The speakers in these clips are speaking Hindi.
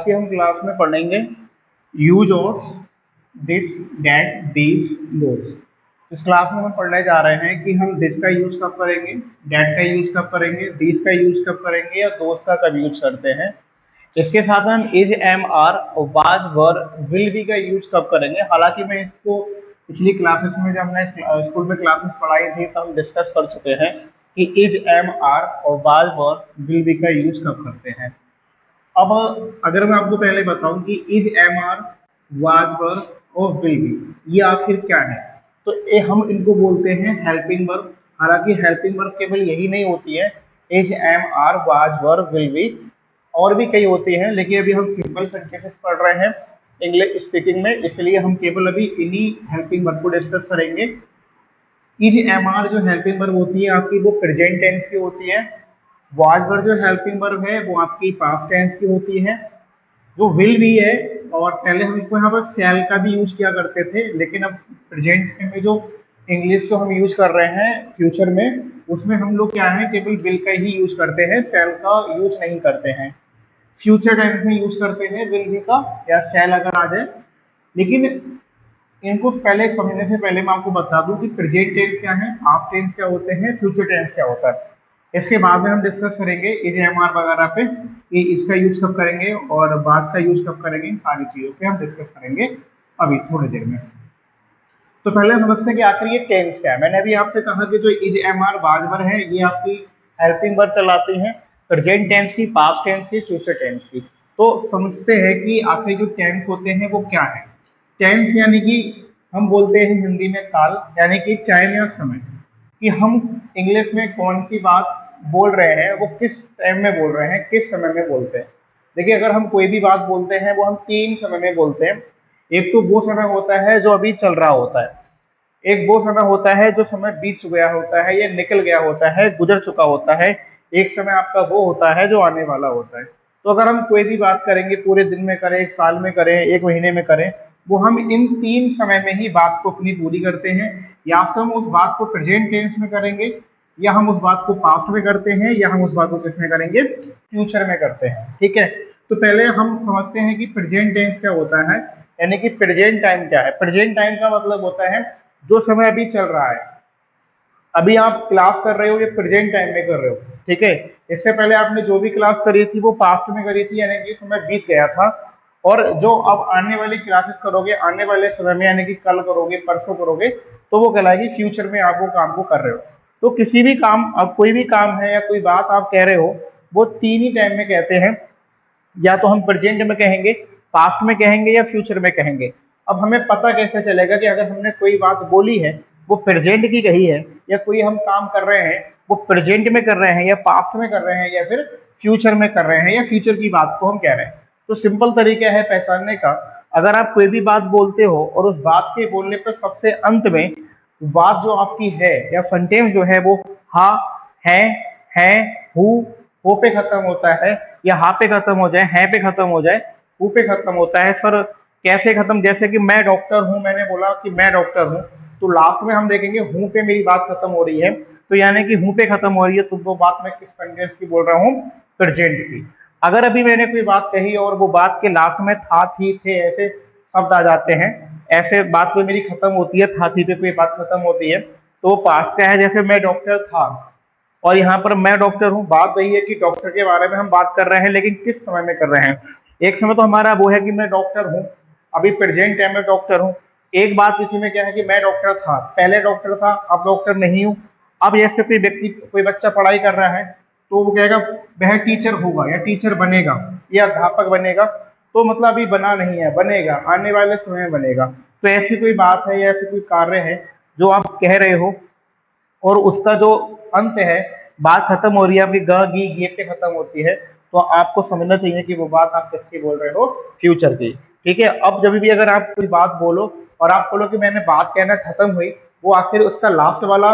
की हम क्लास में पढ़ेंगे use of this, that, these, those. इस क्लास में हम पढ़ने जा रहे हैं कि हम दिस का यूज कब करेंगे, दैट का यूज कब करेंगे, दीज का यूज कब करेंगे या दोस का कब यूज करते हैं। इसके साथ हम is, am, are, was, were, will be का यूज कब करेंगे। हालांकि मैं इसको पिछली क्लासेस में जब हमने स्कूल में क्लासेस पढ़ाई थी तो हम डिस्कस कर चुके हैं कि इज, एम, आर और वाज, वर, विल बी का यूज कब करते हैं। अब अगर मैं आपको पहले बताऊं कि इज, एम, आर, वाज, वर और विल बी ये आखिर क्या है, तो हम इनको बोलते हैं हेल्पिंग वर्ब। हालांकि हेल्पिंग वर्ब केवल यही नहीं होती है, is, am, are, was, were, will be और भी कई होती हैं, लेकिन अभी हम सिंपल सेंटेंसेस पढ़ रहे हैं इंग्लिश स्पीकिंग में, इसलिए हम केवल अभी इन्हीं हेल्पिंग वर्ब को डिस्कस करेंगे। इज, एम, आर जो हेल्पिंग वर्ब होती है आपकी वो प्रेजेंट टेंस की होती है। वाज, वर जो हेल्पिंग वर्ब है वो आपकी पास्ट टेंस की होती है। जो विल भी है, और पहले हम इसको यहाँ पर शैल का भी यूज किया करते थे, लेकिन अब प्रेजेंट में जो इंग्लिश को हम यूज कर रहे हैं फ्यूचर में, उसमें हम लोग क्या है केवल विल का ही यूज करते हैं, शैल का यूज नहीं करते हैं। फ्यूचर टेंस में यूज करते हैं विल भी का या शैल अगर आ जाए। लेकिन इनको पहले समझने से पहले मैं आपको बता दूं कि प्रेजेंट टेंस क्या है, पास्ट टेंस क्या होते हैं, फ्यूचर टेंस क्या होता है। इसके बाद में हम डिस्कस करेंगे इज, एम, आर वगैरह पे कि इसका यूज कब करेंगे और बास का यूज कब करेंगे, सारी चीजों पे हम डिस्कस करेंगे अभी थोड़ी देर में। तो पहले हम समझते हैं कि आखिर ये टेंस क्या है। मैंने अभी आपसे कहा कि जो इज, एम, आर, वाज, वर है ये आपकी हेल्पिंग वर्ब चलाती हैं, प्रेजेंट टेंस की, पास्ट टेंस की, फ्यूचर टेंस की। तो समझते हैं कि आखिर जो टेंस होते हैं वो क्या है। टेंस यानी कि हम बोलते हैं हिंदी में काल, यानी कि टाइम या समय, कि हम इंग्लिश में कौन सी बात बोल रहे हैं वो किस टाइम में बोल रहे हैं, किस समय में बोलते हैं। देखिए अगर हम कोई भी बात बोलते हैं वो हम तीन समय में बोलते हैं। एक तो वो समय होता है जो अभी चल रहा होता है, एक वो समय होता है जो समय बीत गया होता है या निकल गया होता है, गुजर चुका होता है। एक समय आपका वो होता है जो आने वाला होता है। तो अगर हम कोई भी बात करेंगे, पूरे दिन में करें, एक साल में करें, एक महीने में करें, वो हम इन तीन समय में ही बात को अपनी पूरी करते हैं। या तो हम उस बात को प्रेजेंट टेंस में करेंगे, या हम उस बात को पास्ट में करते हैं, या हम उस बात को किसमें करेंगे, फ्यूचर में करते हैं। ठीक है, तो पहले हम समझते हैं कि प्रेजेंट टेंस क्या होता है, यानी कि प्रेजेंट टाइम क्या है। प्रेजेंट टाइम का मतलब होता है जो समय अभी चल रहा है। अभी आप क्लास कर रहे हो, ये प्रेजेंट टाइम में कर रहे हो, ठीक है। इससे पहले आपने जो भी क्लास करी थी वो पास्ट में करी थी, यानी कि समय बीत गया था। और जो अब आने वाली क्लासेस करोगे, आने वाले समय में, यानी कि कल करोगे, परसों करोगे, तो वो कहलाएगी फ्यूचर में आप वो काम को कर रहे हो। तो किसी भी काम, अब कोई भी काम है या कोई बात आप कह रहे हो, वो तीन ही टाइम में कहते हैं। या तो हम प्रेजेंट में कहेंगे, पास्ट में कहेंगे, या फ्यूचर में कहेंगे। अब हमें पता कैसे चलेगा कि अगर हमने कोई बात बोली है वो प्रेजेंट की कही है, या कोई हम काम कर रहे हैं वो प्रेजेंट में कर रहे हैं, या पास्ट में कर रहे हैं, या फिर फ्यूचर में कर रहे हैं, या फ्यूचर की बात को हम कह रहे हैं। तो सिंपल तरीका है पहचानने का, अगर आप कोई भी बात बोलते हो और उस बात के बोलने पर सबसे अंत में बात जो आपकी है या सेंटेंस जो है वो हा, है, हु पे खत्म होता है, या हा पे खत्म हो जाए, है पे खत्म हो जाए, हु पे खत्म होता है। पर कैसे खत्म, जैसे कि मैं डॉक्टर हूं, मैंने बोला कि मैं डॉक्टर हूं, तो लास्ट में हम देखेंगे हूं पे मेरी बात खत्म हो रही है, तो यानी कि हूं पे खत्म हो रही है, तो वो बात मैं किस सेंटेंस की बोल रहा हूँ, प्रेजेंट की। अगर अभी मैंने कोई बात कही और वो बात के लास्ट में था, थी, थे ऐसे शब्द आ जाते हैं, ऐसे बात कोई मेरी खत्म होती है, था, थी पे कोई बात खत्म होती है, तो वो पास्ट का है। जैसे मैं डॉक्टर था, और यहाँ पर मैं डॉक्टर हूँ, बात वही है कि डॉक्टर के बारे में हम बात कर रहे हैं, लेकिन किस समय में कर रहे हैं। एक समय तो हमारा वो है कि मैं डॉक्टर हूँ, अभी प्रेजेंट टाइम में डॉक्टर हूँ। एक बात इसी में क्या है कि मैं डॉक्टर था, पहले डॉक्टर था, अब डॉक्टर नहीं हूँ। अब जैसे कोई व्यक्ति, कोई बच्चा पढ़ाई कर रहा है, तो वो कहेगा वह टीचर होगा, या टीचर बनेगा, या अध्यापक बनेगा। तो मतलब अभी बना नहीं है, बनेगा, आने वाले समय में बनेगा। तो ऐसी कोई बात है या ऐसी कोई कार्य है जो आप कह रहे हो, और उसका जो अंत है, बात खत्म हो रही है आपकी ग, गी, गे पे खत्म होती है, तो आपको समझना चाहिए कि वो बात आप किसकी बोल रहे हो, फ्यूचर की। ठीक है, अब जब भी अगर आप कोई बात बोलो और आप बोलो कि मैंने बात कहना खत्म हुई, वो आखिर उसका लास्ट वाला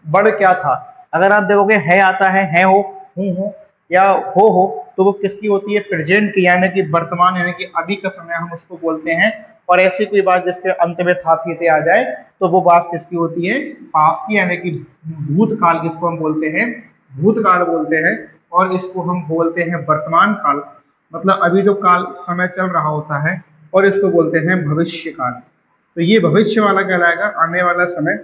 वर्ड क्या था। अगर आप देखोगे है आता है हो, हूँ, या हो, तो वो किसकी होती है, प्रेजेंट की, यानी कि वर्तमान, यानी कि अभी का समय हम उसको बोलते हैं। और ऐसी कोई बात जिसके अंत में था, थी, थे आ जाए, तो वो बात किसकी होती है, पास्ट की, यानी कि भूतकाल, जिसको हम बोलते हैं भूतकाल बोलते हैं। और इसको हम बोलते हैं वर्तमान काल, मतलब अभी जो काल समय चल रहा होता है, और इसको बोलते हैं भविष्य काल। तो ये भविष्य वाला कहलाएगा, आने वाला समय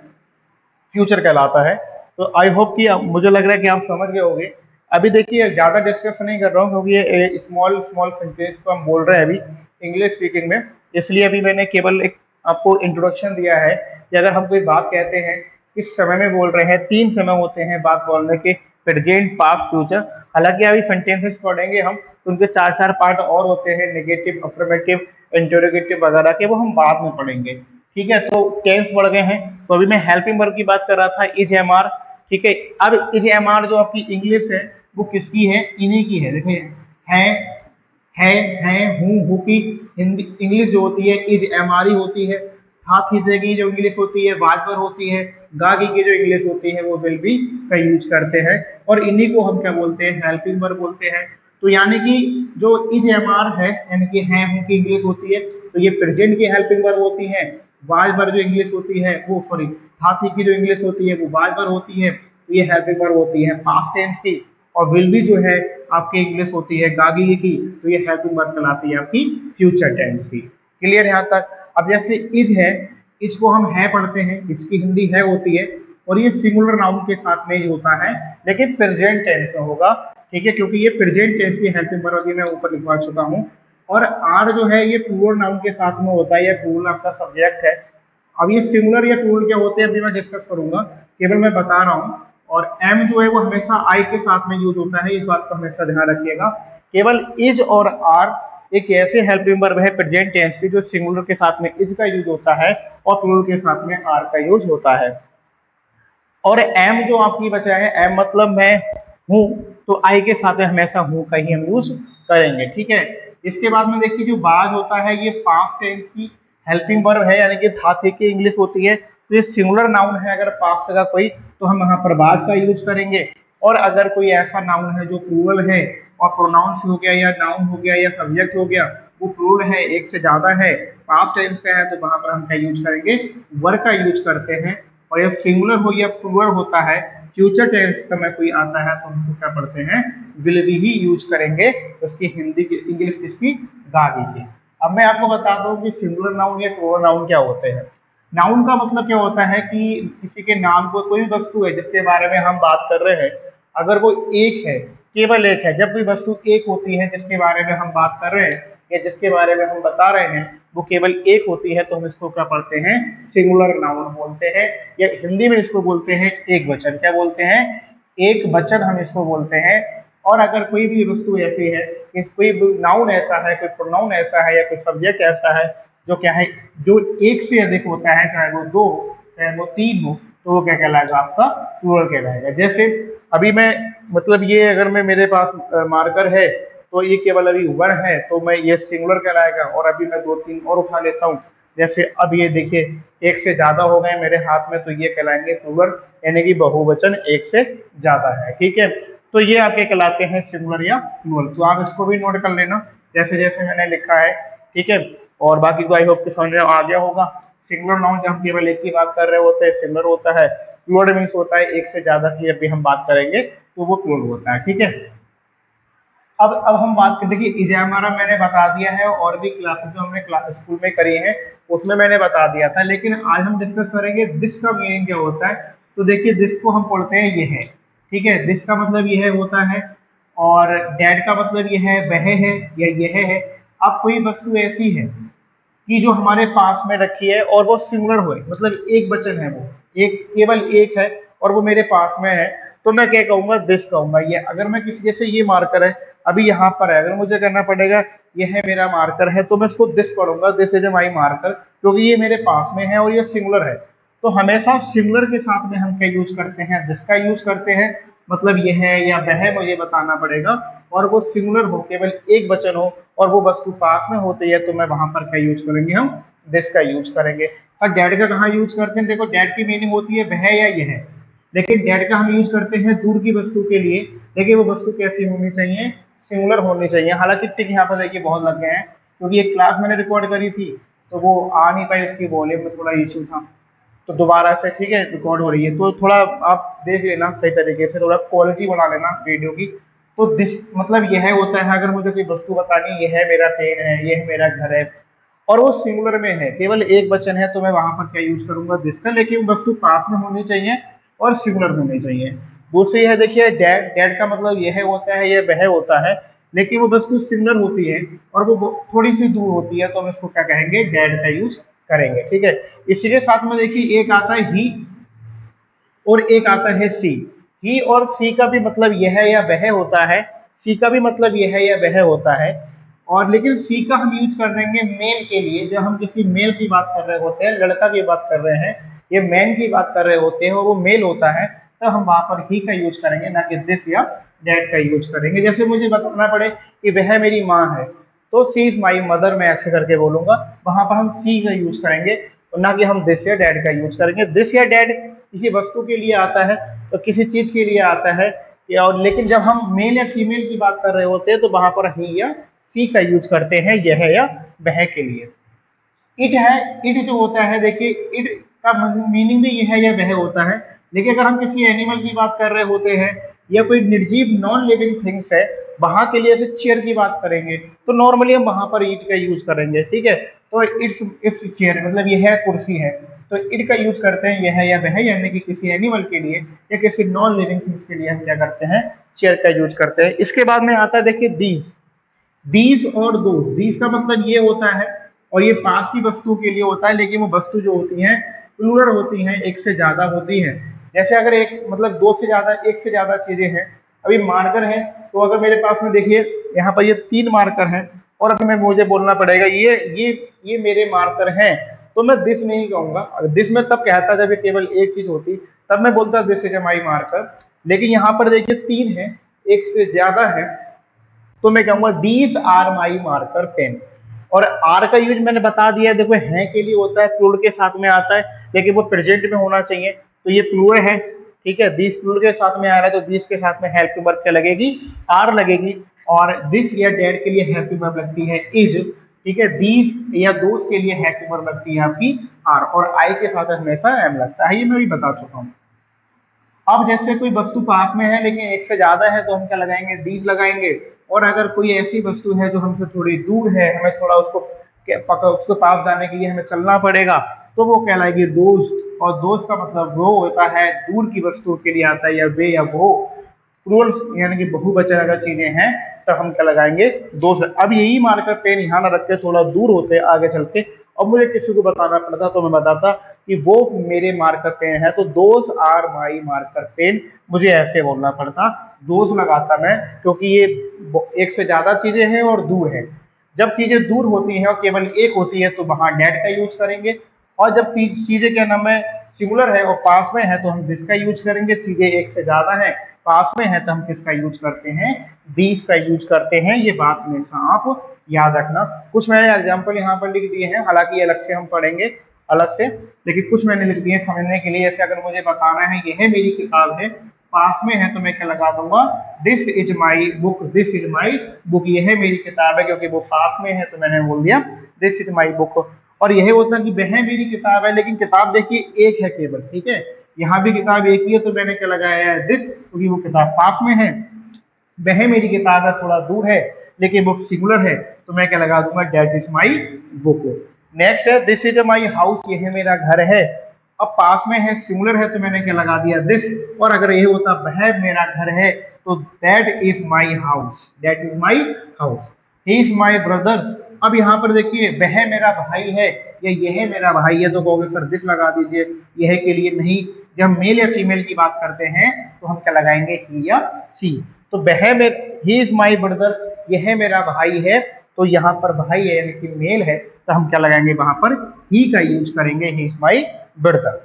फ्यूचर कहलाता है। तो आई होप कि मुझे लग रहा है कि आप समझ गए होंगे। अभी देखिए ज़्यादा डिस्कस नहीं कर रहा हूँ, क्योंकि ये स्मॉल स्मॉल सेंटेंस को हम बोल रहे हैं अभी इंग्लिश स्पीकिंग में, इसलिए अभी मैंने केवल एक आपको इंट्रोडक्शन दिया है कि अगर हम कोई बात कहते हैं किस समय में बोल रहे हैं, 3 समय होते हैं बात बोलने के, प्रेजेंट, पास्ट, फ्यूचर। हालांकि अभी सेंटेंसेस पढ़ेंगे हम तो उनके 4 4 पार्ट और होते हैं, नेगेटिव, अफर्मेटिव, इंटरोगेटिव वगैरह के, वो हम बाद में पढ़ेंगे। ठीक है, तो टेंस बढ़ गए हैं। तो अभी मैं हेल्पिंग वर्ब की बात कर रहा था, इज एम आर। ठीक है, अब इज एम आर जो आपकी इंग्लिश है वो किसकी है, इन्हीं की है। देखिए है, है, हूँ की हिंदी इंग्लिश जो होती है इज एम आर ही होती है। था, थी की जो इंग्लिश होती है वाज वर होती है। गा की जो इंग्लिश होती है वो विल बी का यूज करते हैं, और इन्हीं को हम क्या बोलते हैं, हेल्पिंग वर्ब बोलते हैं। तो यानी कि जो इज एम आर है, यानी कि है, हूँ की इंग्लिश होती है, तो ये प्रेजेंट की हेल्पिंग वर्ब होती है। वाज वर जो इंग्लिश होती है वो, सॉरी, था, थी की जो इंग्लिश होती है वो वाज वर होती है, तो ये हेल्पिंग वर्ब होती है पास्ट टेंस की। और विल बी जो है आपकी इंग्लिश होती है गागी की, तो ये हेल्पिंग वर्ब कहलाती है आपकी फ्यूचर टेंस की। क्लियर यहाँ तक? अब जैसे इज है, इसको हम है पढ़ते हैं, इसकी हिंदी है होती है, और ये सिंगुलर नाउन के साथ में ही होता है, लेकिन प्रेजेंट टेंस में होगा। ठीक है, क्योंकि ये प्रेजेंट टेंस की हेल्पिंग वर्ब अभी मैं ऊपर लिखवा चुका हूँ। और आर जो है ये प्लूरल नाउन के साथ में होता है, ये प्लूरल आपका सब्जेक्ट है। अब ये सिंगुलर या प्लूरल क्या होते हैं अभी मैं डिस्कस करूंगा, केवल मैं बता रहा हूँ। और एम जो है वो हमेशा आई के साथ में यूज होता है, इस बात को हमेशा ध्यान रखिएगा। केवल इज और आर एक ऐसे हेल्पिंग वर्ब है प्रेजेंट टेंस की जो सिंगुलर के साथ में इज का यूज होता है और प्लूरल के साथ में आर का यूज होता है। और एम जो आपकी बचा है, एम मतलब मैं हूं, तो आई के साथ में हमेशा हूं का ही हम यूज करेंगे। ठीक है, इसके बाद में देखिए जो बाज होता है ये पास्ट टेंस की हेल्पिंग वर्ब है, यानी कि धातु की इंग्लिश होती है। तो ये सिंगुलर नाउन है, अगर पास्ट का कोई तो हम वहां पर बाज का यूज करेंगे। और अगर कोई ऐसा नाउन है जो प्लूरल है और प्रोनाउंस हो गया या नाउन हो गया या सब्जेक्ट हो गया, वो प्लूरल है, एक से ज्यादा है, पास्ट टेंस का है, तो वहां पर हम क्या यूज करेंगे, वर का यूज करते हैं। और जब सिंगुलर हो या प्लूरल होता है, फ्यूचर टेंस का में कोई आता है, तो हम उसको क्या पढ़ते हैं, विल बी ही यूज करेंगे। उसकी हिंदी की इंग्लिश किसकी, गागी की। अब मैं आपको बता दूं कि सिंगुलर नाउन या प्लूरल नाउन क्या होते हैं। नाउन का मतलब क्या होता है कि किसी के नाम को, कोई वस्तु है जिसके बारे में हम बात कर रहे हैं, अगर वो एक है, केवल एक है, जब कोई वस्तु एक होती है जिसके बारे में हम बात कर रहे हैं या जिसके बारे में हम बता रहे हैं, वो केवल एक होती है, तो हम इसको क्या पढ़ते हैं, सिंगुलर नाउन बोलते हैं। या हिंदी में इसको बोलते हैं एक वचन। क्या बोलते हैं, एक वचन हम इसको बोलते हैं। और अगर कोई भी वस्तु ऐसी है कि कोई नाउन ऐसा है, कोई प्रोनाउन ऐसा है या कोई सब्जेक्ट ऐसा है जो क्या है, जो एक से अधिक होता है, चाहे वो दो चाहे वो तीन हो, तो वो क्या कहलाएगा, आपका प्लूरल कहलाएगा। जैसे अभी मैं, मतलब ये अगर मैं, मेरे पास मार्कर है, तो ये केवल अभी वन है, तो मैं ये सिंगुलर कहलाएगा। और अभी मैं दो तीन और उठा लेता हूँ, जैसे अब ये देखिए एक से ज्यादा हो गए मेरे हाथ में, तो ये कहलाएंगे प्लूरल, यानी कि बहुवचन एक से ज्यादा है। ठीक है, तो ये आपके कहलाते हैं सिंगुलर या प्लूरल। तो आप इसको भी नोट कर लेना जैसे जैसे मैंने लिखा है। ठीक है, और बाकी को आई होप कि समझ में आ गया होगा। सिंगुलर नाउन जब हम केवल एक ही बात कर रहे होते हैं, सिंगुलर होता है। प्लूरल मीन्स होता है एक से ज्यादा की, जब भी हम बात करेंगे तो वो प्लूरल होता है। ठीक है, अब हम बात करते हैं कि इजामारा मैंने बता दिया है, और भी क्लासेस जो हमने स्कूल में करी है उसमें मैंने बता दिया था, लेकिन आज हम डिस्कस करेंगे दिस का मीनिंग क्या होता है। तो देखिए दिस को हम पढ़ते हैं ये है। ठीक है, दिस का मतलब यह होता है, और डैड का मतलब यह है, वह है या यह है। अब कोई वस्तु ऐसी है कि जो हमारे पास में रखी है और वो सिंगुलर हो, मतलब एक वचन है, वो एक, केवल एक है और वो मेरे पास में है, तो मैं क्या कहूंगा, दिस कहूंगा। ये अगर मैं किसी, जैसे ये मार्कर है अभी यहाँ पर है, अगर मुझे करना पड़ेगा, ये है मेरा मार्कर है, तो मैं इसको दिस पढ़ूंगा, दिस इज माई मार्कर, क्योंकि ये मेरे पास में है और ये सिंगुलर है। तो हमेशा सिंगुलर के साथ में हम क्या यूज करते हैं, दिस का यूज करते हैं। मतलब ये है या वह मुझे बताना पड़ेगा, और वो सिंगुलर हो, केवल एक वचन हो, और वो वस्तु पास में होती है, तो मैं वहां पर क्या यूज करेंगे, हम दिस का यूज करेंगे। और डैड का कहाँ यूज करते हैं, देखो डैड की मीनिंग होती है वह या यह, लेकिन डैड का हम यूज करते हैं दूर की वस्तु के लिए। देखिए वो वस्तु कैसी होनी चाहिए, सिंगुलर होनी चाहिए। हालांकि टिक यहाँ पर देखिए बहुत लग गए हैं, क्योंकि एक क्लास मैंने रिकॉर्ड करी थी तो वो आ नहीं पाई, उसकी वॉल्यूम में थोड़ा इशू था, तो दोबारा से, ठीक है, रिकॉर्ड हो रही है, तो थोड़ा आप देख लेना सही तरीके से, थोड़ा क्वालिटी बना लेना वीडियो की, तो दिस मतलब यह होता है, अगर मुझे कोई वस्तु बतानी है, यह है मेरा पेन है, यह मेरा घर है, और वो सिंगुलर में है, केवल एक वचन है, तो मैं वहां पर क्या यूज करूंगा, दिस का। लेकिन वस्तु पास में होनी चाहिए और सिंगुलर होनी चाहिए। दूसरी है देखिए डैड, डैड का मतलब यह होता है, यह वह होता है, लेकिन वो वस्तु सिंगुलर होती है और वो थोड़ी सी दूर होती है, तो हम इसको क्या कहेंगे, डैड का यूज करेंगे। ठीक है, इसी के साथ में देखिए एक आता है ही और एक आता है सी। ही और सी का भी मतलब यह है या वह होता है, सी का भी मतलब यह है या वह होता है, और लेकिन सी का हम यूज कर देंगे मेल के लिए, जब हम किसी मेल की बात कर रहे होते हैं, लड़का की बात कर रहे हैं, ये मैन की बात कर रहे होते हैं और वो मेल होता है, तो हम वहां पर ही का यूज करेंगे, ना कि दिस या डैट का यूज करेंगे। जैसे मुझे बताना पड़े कि वह मेरी माँ है, तो सी इज माई मदर मैं ऐसे करके बोलूंगा, वहां पर हम सी का यूज करेंगे, और ना कि हम दिस या डैड का यूज करेंगे। दिस या डैड किसी वस्तु के लिए आता है, तो किसी चीज के लिए आता है, या और लेकिन जब हम मेल या फीमेल की बात कर रहे होते हैं, तो वहां पर ही या सी का यूज करते हैं, यह या वह के लिए। इट है, इट जो होता है देखिए, इट का मीनिंग भी यह है या वह होता है, लेकिन अगर हम किसी एनिमल की बात कर रहे होते हैं या कोई निर्जीव नॉन लिविंग थिंग्स है, वहां के लिए चेयर की बात करेंगे, तो नॉर्मली हम वहां पर ईट का यूज करेंगे। ठीक है, तो इट्स इट्स चेयर मतलब यह है कुर्सी है, तो इट का यूज करते हैं यह या वह, यानी कि किसी एनिमल के लिए या किसी नॉन लिविंग थिंग्स के लिए हम क्या करते हैं, चेयर का यूज करते हैं। इसके बाद में आता है देखिए दीज। दीज और दोज, दीज का मतलब ये होता है, और ये पास की वस्तु के लिए होता है, लेकिन वो वस्तु जो होती हैं प्लूरल होती हैं, एक से ज्यादा होती हैं। जैसे अगर एक मतलब दो से ज्यादा, एक से ज्यादा चीजें हैं, अभी मार्कर है, तो अगर मेरे पास में देखिए यहाँ पर ये 3 मार्कर हैं, और अभी मैं मुझे बोलना पड़ेगा ये मेरे मार्कर हैं, तो मैं दिस नहीं कहूंगा। दिस में तब कहता जब ये केवल एक चीज होती, तब मैं बोलता दिस इज माई मार्कर। लेकिन यहाँ पर देखिए 3 है, एक से ज्यादा है, तो मैं कहूंगा these are my marker pen. और आर का यूज मैंने बता दिया, देखो है के लिए होता है, प्लूरल के साथ में आता है, लेकिन वो प्रेजेंट में होना चाहिए, तो ये प्लूरल है। ठीक है, दिस प्लूरल के साथ में आ रहा है, तो दिस के साथ में हेल्पिंग वर्ब क्या लगेगी, आर लगेगी। और दिस या डेड के लिए हेल्पिंग वर्ब लगती है इज। ठीक है, दीज या दोस्त के लिए हेल्पिंग वर्ब लगती है आपकी आर, और आई के साथ हमेशा एम लगता है, ये मैं भी बता चुका हूँ। अब जैसे कोई वस्तु पास में है लेकिन एक से ज्यादा है, तो हम क्या लगाएंगे, दीज लगाएंगे। और अगर कोई ऐसी वस्तु है जो हमसे थोड़ी दूर है, हमें थोड़ा उसको पास जाने के लिए हमें चलना पड़ेगा, तो वो कहलाएगी दोस्त। और दोस्त का मतलब वो होता है दूर की वस्तु के लिए आता है, या वे या वो, प्लूरल यानी कि बहुवचन अगर चीजें हैं, तो हम क्या लगाएंगे, दोस्त। अब यही मार्कर पेन यहाँ ना रख के थोड़ा दूर होते आगे चल के, अब मुझे किसी को बताना पड़ता, तो मैं बताता कि वो मेरे मार्कर पेन है, तो दोस्त आर माई मार्कर पेन, मुझे ऐसे बोलना पड़ता, दोस्त लगाता मैं, क्योंकि ये एक से ज्यादा चीजें हैं और दूर है। जब चीजें दूर होती हैं और केवल एक होती है, तो वहां डेट का यूज करेंगे, और जब चीजें क्या नाम है, सिंगुलर है और पास में है, तो हम दिस का यूज करेंगे। चीजें एक से ज्यादा है, पास में है, तो हम किसका यूज करते हैं, दीज का यूज करते हैं। ये बात हमेशा आप याद रखना। कुछ मैंने एग्जाम्पल यहाँ पर लिख दिए हैं, हालांकि ये अलग से हम पढ़ेंगे अलग से, लेकिन कुछ मैंने लिख दिए समझने के लिए। जैसे अगर मुझे बताना है यह मेरी किताब है, पास में है, तो मैं क्या लगा दूंगा, this is my book, this is my book, यह मेरी किताब है, क्योंकि वो पास में है, तो मैंने बोल दिया दिस इज माई बुक। और यह होता है कि वह मेरी किताब है, लेकिन किताब देखिए एक है केवल। ठीक है, यहाँ भी किताब एक ही है, तो मैंने क्या लगाया है, दिस, क्योंकि वो किताब पास में है। वह मेरी किताब है, थोड़ा दूर है, लेकिन बुक सिंगुलर है, तो मैं क्या लगा दूंगा, that is my book. Next है दिस इज माई हाउस, यह मेरा घर है। अब पास में है, सिंगुलर है, तो मैंने क्या लगा दिया, दिस। और अगर ये होता वह मेरा घर है, तो that is my house, that is my house. He is my brother. अब यहाँ पर देखिए वह मेरा भाई है या यह मेरा भाई है, तो कहोगे सर दिस लगा दीजिए, यह के लिए नहीं। जब मेल या फीमेल की बात करते हैं, तो हम क्या लगाएंगे, ही या सी। तो वह मेरे, ही इज माई ब्रदर, यह मेरा भाई है, तो यहाँ पर भाई है यानी कि मेल है, तो हम क्या लगाएंगे, वहां पर ही का यूज करेंगे, ही इज माई ब्रदर।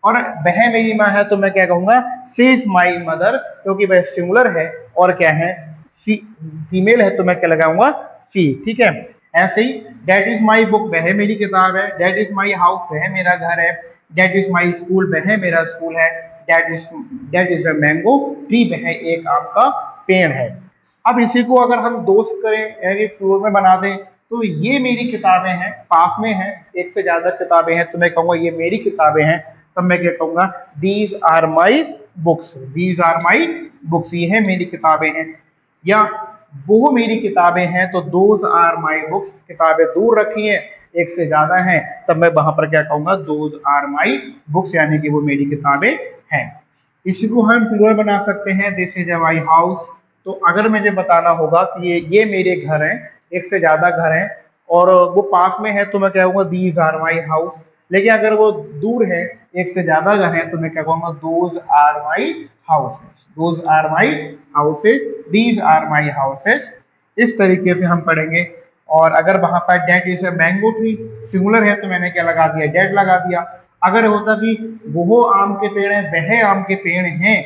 और वह मेरी माँ है, तो मैं क्या कहूंगा, सी इज माई मदर, क्योंकि वह सिंगुलर है और क्या है, सी फीमेल है, तो मैं क्या लगाऊंगा, सी। ठीक है, ऐसे ही दैट इज माई बुक, वह मेरी किताब है। दैट इज माई हाउस, वह मेरा घर है। दैट इज माई स्कूल, वह मेरा स्कूल है। That is a mango tree, वह एक आम का पेड़ है। अब इसी को अगर हम दोस्त करें यानी प्लूरल में बना दें, तो ये मेरी किताबें हैं, पास में हैं, एक से ज्यादा किताबें हैं, तो मैं कहूंगा ये मेरी किताबें हैं, तब मैं क्या कहूंगा, these are my books, these are my books, ये है मेरी किताबें हैं। या वो मेरी किताबें हैं, तो दोज आर माई बुक्स, किताबें दूर रखी हैं, एक से ज्यादा हैं, तब मैं वहां पर क्या कहूंगा, दोज आर माई बुक्स, यानी कि वो मेरी किताबें हैं। इसी को हम प्लूरल बना सकते हैं, दिस इज माई हाउस। तो अगर मुझे बताना होगा कि ये मेरे घर हैं, एक से ज्यादा घर हैं और वो पास में है, तो मैं कहूंगा दीज आर माई हाउस। लेकिन अगर वो दूर है, एक से ज्यादा घर है, तो मैं क्या कहूंगा, those are my houses, those are my houses, these are my houses. इस तरीके से हम पढ़ेंगे। और अगर वहां पर डेट जैसे मैंगो ट्री सिंगुलर है, तो मैंने क्या लगा दिया, डेट लगा दिया। अगर होता कि वो आम के पेड़ हैं, वह आम के पेड़ हैं,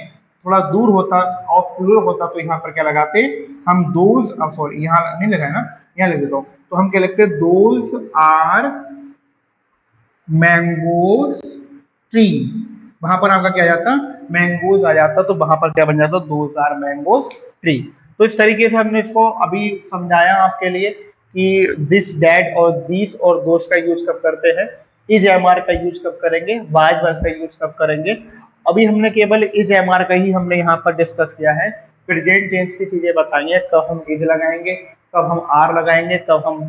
थोड़ा दूर होता और प्लूरल होता, तो यहाँ पर क्या लगाते, हम दोज, सॉरी यहाँ नहीं लगा है ना, यहाँ लग देता हूँ, तो हम क्या लिखते, दोज आर मैंगोज ट्री। वहां पर आपका क्या आ जाता, मैंगोज आ जाता, तो वहां पर क्या बन जाता, दोज आर मैंगोज ट्री। तो इस तरीके से हमने इसको अभी समझाया आपके लिए कि दिस डैट और दिस और दोस का यूज कब करते हैं, इज एम आर का यूज कब करेंगे, वाज वर्ब का यूज कब करेंगे। अभी हमने केवल इज एम आर का ही हमने यहाँ पर डिस्कस किया है। प्रेजेंट टेंस की चीजें बताइए, कब हम इज लगाएंगे, कब हम आर लगाएंगे, कब हम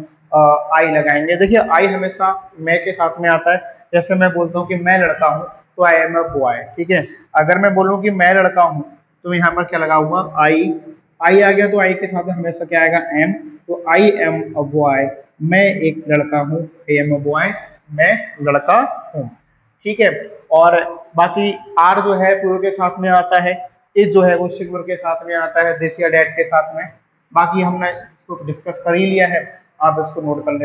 आई लगाएंगे। देखिए आई हमेशा मैं के साथ में आता है। जैसे मैं बोलता हूँ कि मैं लड़का हूँ, तो आई एम अ बॉय, ठीक है। अगर मैं बोलूँ कि मैं लड़का हूँ, तो यहाँ पर क्या लगा हुआ, आई। आई आ गया तो आई के साथ हमेशा क्या आएगा, एम। तो आई एम अ बॉय, मैं एक लड़का हूँ, आई एम अ बॉय, मैं लड़का हूँ, ठीक है। और बाकी आर जो है प्लूरल के साथ में आता है, इस जो है वो सिंगुलर के साथ में आता है, दिस या डैट के साथ में। बाकी हमने इसको डिस्कस कर ही लिया है, आप इसको नोट कर लेना।